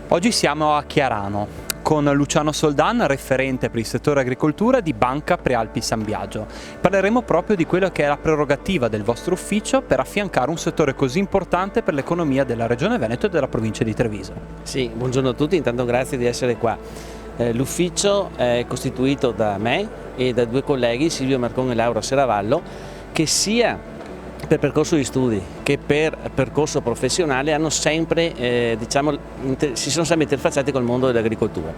Oggi siamo a Chiarano con Luciano Soldan, referente per il settore agricoltura di Banca Prealpi San Biagio. Parleremo proprio di quello che è la prerogativa del vostro ufficio per affiancare un settore così importante per l'economia della Regione Veneto e della provincia di Treviso. Sì, buongiorno a tutti, intanto grazie di essere qua. L'ufficio è costituito da me e da due colleghi, Silvio Marcon e Laura Seravallo, che sia per percorso di studi che per percorso professionale hanno sempre, si sono sempre interfacciati col mondo dell'agricoltura.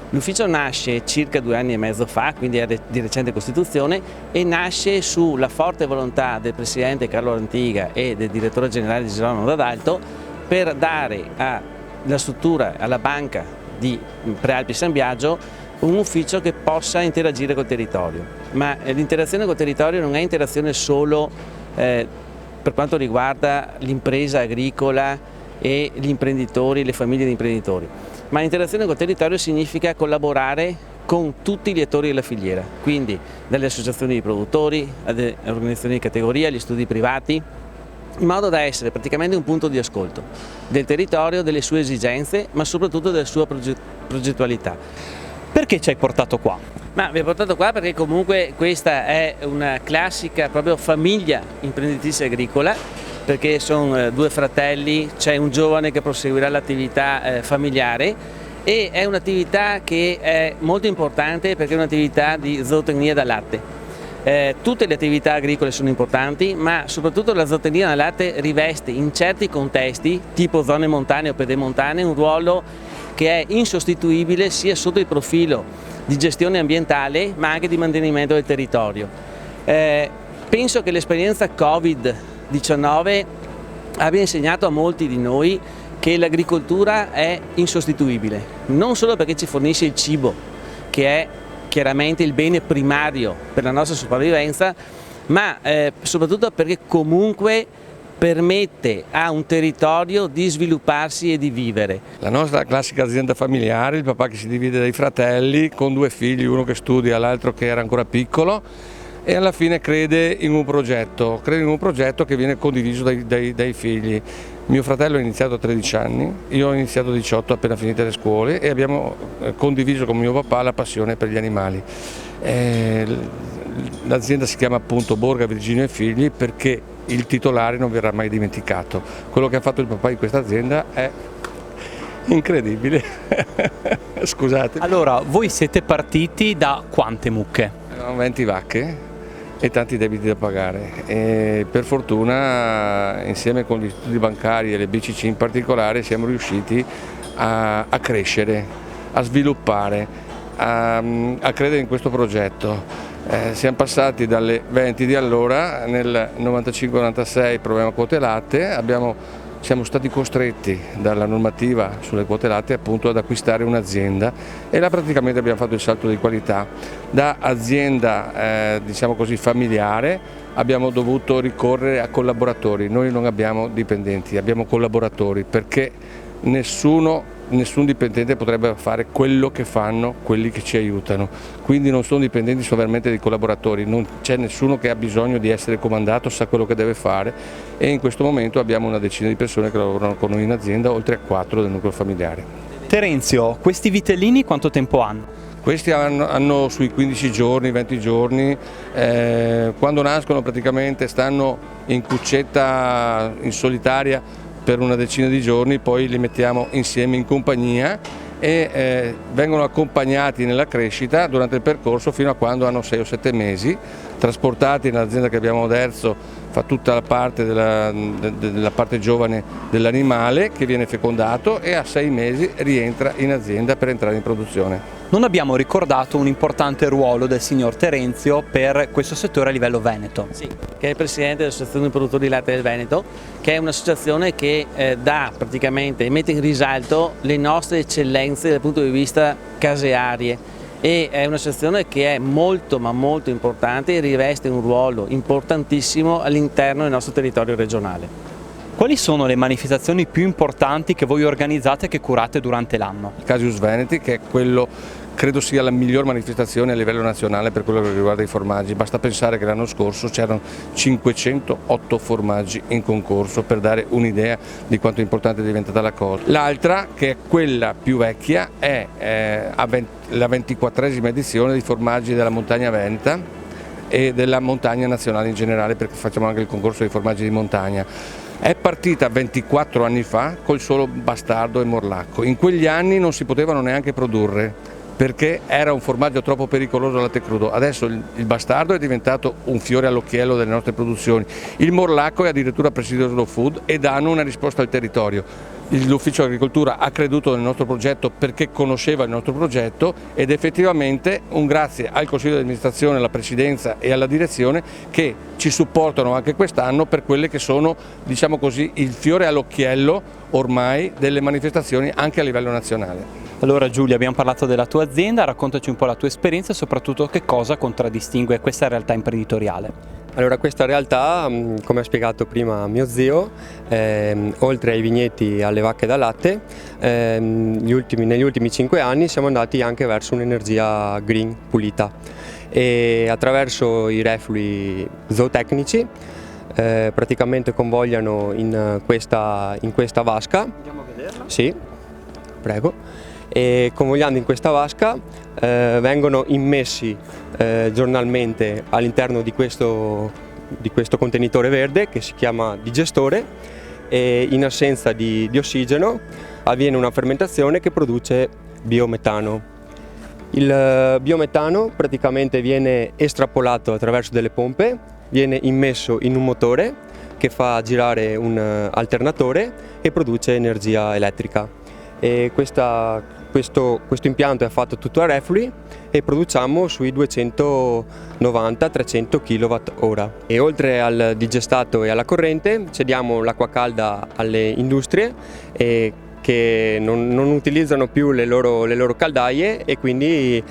L'ufficio nasce circa 2 anni e mezzo fa, quindi è di recente costituzione, e nasce sulla forte volontà del presidente Carlo Antiga e del direttore generale Girolamo D'Adalto per dare alla struttura, alla banca di Prealpi San Biagio, un ufficio che possa interagire col territorio. Ma l'interazione col territorio non è interazione solo per quanto riguarda l'impresa agricola e gli imprenditori, le famiglie di imprenditori, ma l'interazione col territorio significa collaborare con tutti gli attori della filiera, quindi dalle associazioni di produttori, alle organizzazioni di categoria, agli studi privati, in modo da essere praticamente un punto di ascolto del territorio, delle sue esigenze, ma soprattutto della sua progettualità. Perché ci hai portato qua? Ma vi ho portato qua perché comunque questa è una classica proprio famiglia imprenditrice agricola, perché sono 2 fratelli, c'è un giovane che proseguirà l'attività familiare e è un'attività che è molto importante perché è un'attività di zootecnia da latte. Tutte le attività agricole sono importanti, ma soprattutto la zootecnia da latte riveste in certi contesti, tipo zone montane o pedemontane, un ruolo che è insostituibile sia sotto il profilo di gestione ambientale ma anche di mantenimento del territorio. Penso che l'esperienza Covid-19 abbia insegnato a molti di noi che l'agricoltura è insostituibile, non solo perché ci fornisce il cibo, che è chiaramente il bene primario per la nostra sopravvivenza, ma soprattutto perché comunque permette a un territorio di svilupparsi e di vivere. La nostra classica azienda familiare, il papà che si divide dai fratelli con 2 figli, uno che studia, l'altro che era ancora piccolo, e alla fine crede in un progetto che viene condiviso dai figli. Mio fratello ha iniziato a 13 anni, io ho iniziato a 18 appena finite le scuole e abbiamo condiviso con mio papà la passione per gli animali. L'azienda si chiama appunto Borga Virginio e Figli perché il titolare non verrà mai dimenticato. Quello che ha fatto il papà in questa azienda è incredibile. Scusate. Allora, voi siete partiti da quante mucche? 20 vacche e tanti debiti da pagare e per fortuna insieme con gli studi bancari e le BCC in particolare siamo riusciti a crescere, a sviluppare, a credere in questo progetto. Siamo passati dalle 20 di allora, nel 95-96 proviamo quote latte, siamo stati costretti dalla normativa sulle quote latte appunto ad acquistare un'azienda e là praticamente abbiamo fatto il salto di qualità. Da azienda diciamo così familiare abbiamo dovuto ricorrere a collaboratori, noi non abbiamo dipendenti, abbiamo collaboratori perché nessun dipendente potrebbe fare quello che fanno quelli che ci aiutano, quindi non sono dipendenti, sono veramente dei collaboratori, non c'è nessuno che ha bisogno di essere comandato, sa quello che deve fare e in questo momento abbiamo una decina di persone che lavorano con noi in azienda, oltre a 4 del nucleo familiare. Terenzio, questi vitellini quanto tempo hanno? Questi hanno sui 15 giorni, 20 giorni, quando nascono praticamente stanno in cuccetta in solitaria per una decina di giorni, poi li mettiamo insieme in compagnia e vengono accompagnati nella crescita durante il percorso fino a quando hanno 6 o 7 mesi, trasportati nell'azienda che abbiamo adesso, fa tutta la parte della parte giovane dell'animale che viene fecondato e a 6 mesi rientra in azienda per entrare in produzione. Non abbiamo ricordato un importante ruolo del signor Terenzio per questo settore a livello veneto. Sì, che è il presidente dell'Associazione dei Produttori di Latte del Veneto, che è un'associazione che mette in risalto le nostre eccellenze dal punto di vista casearie e è un'associazione che è molto ma molto importante e riveste un ruolo importantissimo all'interno del nostro territorio regionale. Quali sono le manifestazioni più importanti che voi organizzate e che curate durante l'anno? Il Casius Veneti, che è quello credo sia la miglior manifestazione a livello nazionale per quello che riguarda i formaggi. Basta pensare che l'anno scorso c'erano 508 formaggi in concorso, per dare un'idea di quanto importante è diventata la cosa. L'altra, che è quella più vecchia, è la 24esima edizione dei formaggi della Montagna Veneta e della Montagna Nazionale in generale, perché facciamo anche il concorso dei formaggi di montagna. È partita 24 anni fa col solo bastardo e morlacco. In quegli anni non si potevano neanche produrre, perché era un formaggio troppo pericoloso al latte crudo. Adesso il bastardo è diventato un fiore all'occhiello delle nostre produzioni, il morlacco è addirittura presidio slow food e danno una risposta al territorio. L'Ufficio Agricoltura ha creduto nel nostro progetto perché conosceva il nostro progetto, ed effettivamente un grazie al Consiglio di amministrazione, alla Presidenza e alla Direzione che ci supportano anche quest'anno per quelle che sono, diciamo così, il fiore all'occhiello ormai delle manifestazioni anche a livello nazionale. Allora Giulia, abbiamo parlato della tua azienda, raccontaci un po' la tua esperienza e soprattutto che cosa contraddistingue questa realtà imprenditoriale. Allora, questa realtà, come ha spiegato prima mio zio, oltre ai vigneti e alle vacche da latte, negli ultimi 5 anni siamo andati anche verso un'energia green, pulita, e attraverso i reflui zootecnici praticamente convogliano in questa vasca. Andiamo a vederla? Sì, prego. E convogliando in questa vasca vengono immessi giornalmente all'interno di questo contenitore verde che si chiama digestore, e in assenza di ossigeno avviene una fermentazione che produce biometano. Il biometano praticamente viene estrapolato attraverso delle pompe, viene immesso in un motore che fa girare un alternatore e produce energia elettrica. E questo impianto è fatto tutto a reflui e produciamo sui 290-300 kWh. E oltre al digestato e alla corrente cediamo l'acqua calda alle industrie che non utilizzano più le loro caldaie, e quindi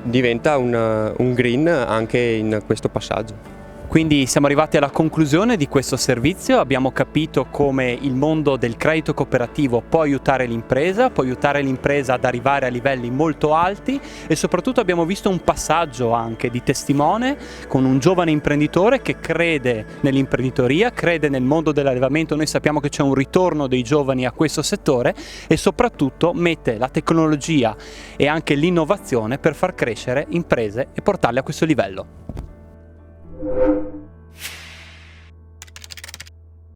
diventa un green anche in questo passaggio. Quindi siamo arrivati alla conclusione di questo servizio, abbiamo capito come il mondo del credito cooperativo può aiutare l'impresa ad arrivare a livelli molto alti, e soprattutto abbiamo visto un passaggio anche di testimone con un giovane imprenditore che crede nell'imprenditoria, crede nel mondo dell'allevamento. Noi sappiamo che c'è un ritorno dei giovani a questo settore e soprattutto mette la tecnologia e anche l'innovazione per far crescere imprese e portarle a questo livello.